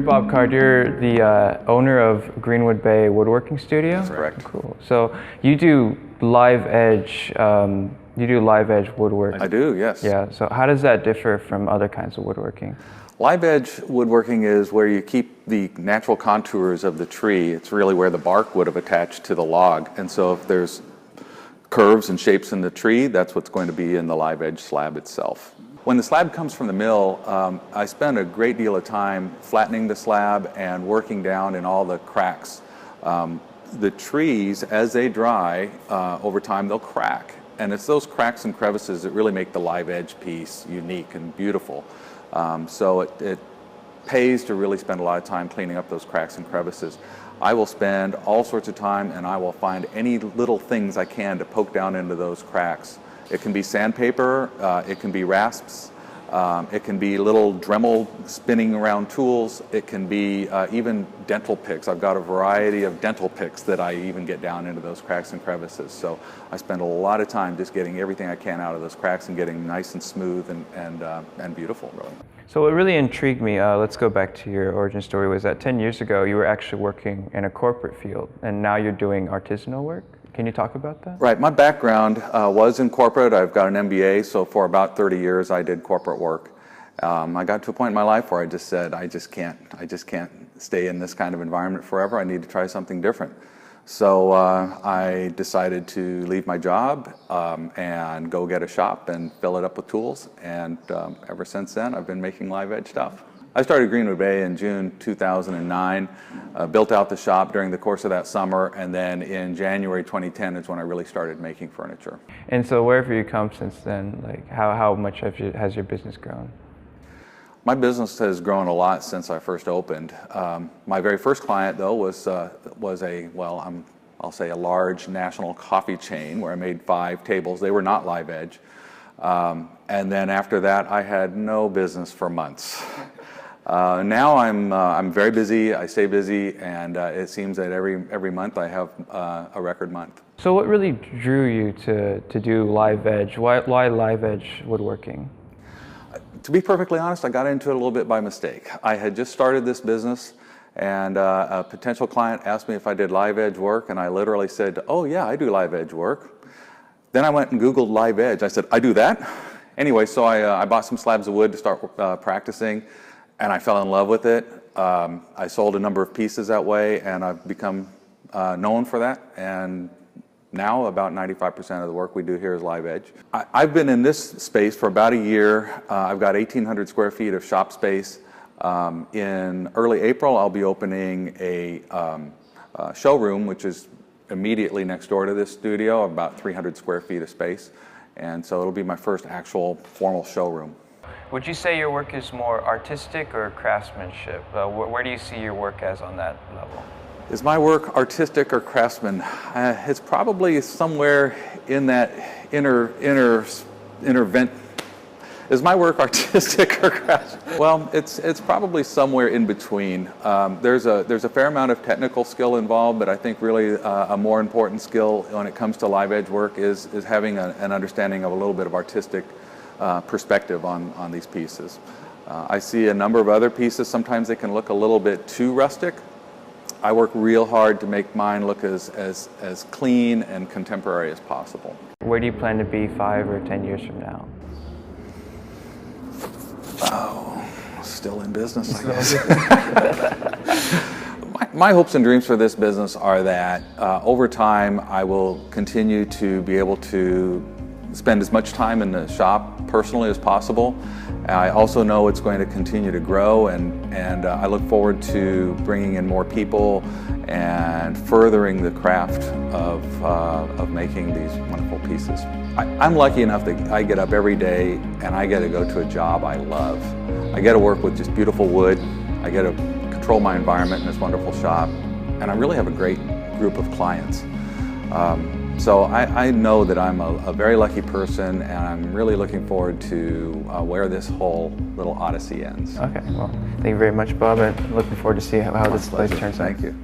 you're Bob Card. You're the owner of Greenwood Bay Woodworking Studio? That's correct. Cool. So you do live edge, woodworking? I do, yes. Yeah, so how does that differ from other kinds of woodworking? Live edge woodworking is where you keep the natural contours of the tree. It's really where the bark would have attached to the log. And so if there's curves and shapes in the tree, that's what's going to be in the live edge slab itself. When the slab comes from the mill, I spend a great deal of time flattening the slab and working down in all the cracks. The trees, as they dry, over time they'll crack. And it's those cracks and crevices that really make the live edge piece unique and beautiful. So it pays to really spend a lot of time cleaning up those cracks and crevices. I will spend all sorts of time and I will find any little things I can to poke down into those cracks. It can be sandpaper, it can be rasps, it can be little Dremel spinning around tools, it can be even dental picks. I've got a variety of dental picks that I even get down into those cracks and crevices. So I spend a lot of time just getting everything I can out of those cracks and getting nice and smooth and beautiful, really. So what really intrigued me, let's go back to your origin story, was that 10 years ago you were actually working in a corporate field and now you're doing artisanal work. Can you talk about that? Right, my background was in corporate. I've got an MBA, so for about 30 years I did corporate work. I got to a point in my life where I just said, I just can't stay in this kind of environment forever. I need to try something different. So I decided to leave my job and go get a shop and fill it up with tools. And ever since then, I've been making live edge stuff. I started Greenwood Bay in June 2009, built out the shop during the course of that summer, and then in January 2010 is when I really started making furniture. And so where have you come since then? Like how much has your business grown? My business has grown a lot since I first opened. My very first client, though, was I'll say a large national coffee chain where I made 5 tables. They were not live edge. And then after that, I had no business for months. Now I'm very busy. I stay busy, and it seems that every month I have a record month. So what really drew you to do live edge? Why live edge woodworking? To be perfectly honest, I got into it a little bit by mistake. I had just started this business, and a potential client asked me if I did live edge work, and I literally said, "Oh yeah, I do live edge work." Then I went and Googled live edge. I said, "I do that?" Anyway, so I bought some slabs of wood to start practicing, and I fell in love with it. I sold a number of pieces that way, and I've become known for that. And now about 95% of the work we do here is live edge. I've been in this space for about a year. I've got 1,800 square feet of shop space. In early April, I'll be opening a showroom, which is immediately next door to this studio, about 300 square feet of space. And so it'll be my first actual formal showroom. Would you say your work is more artistic or craftsmanship? Where do you see your work as on that level? Is my work artistic or craftsman? It's probably somewhere in that inner vent. Is my work artistic or craftsman? Well, it's probably somewhere in between. There's a fair amount of technical skill involved, but I think really a more important skill when it comes to live edge work is having an understanding of a little bit of artistic perspective on these pieces. I see a number of other pieces. Sometimes they can look a little bit too rustic. I work real hard to make mine look as clean and contemporary as possible. Where do you plan to be 5 or 10 years from now? Oh, still in business, I guess. My hopes and dreams for this business are that over time I will continue to be able to spend as much time in the shop personally as possible. I also know it's going to continue to grow, and I look forward to bringing in more people and furthering the craft of making these wonderful pieces. I'm lucky enough that I get up every day and I get to go to a job I love. I get to work with just beautiful wood. I get to control my environment in this wonderful shop, and I really have a great group of clients. So I know that I'm a very lucky person, and I'm really looking forward to where this whole little odyssey ends. Okay, well, thank you very much, Bob, and looking forward to see how this place turns out. Thank you.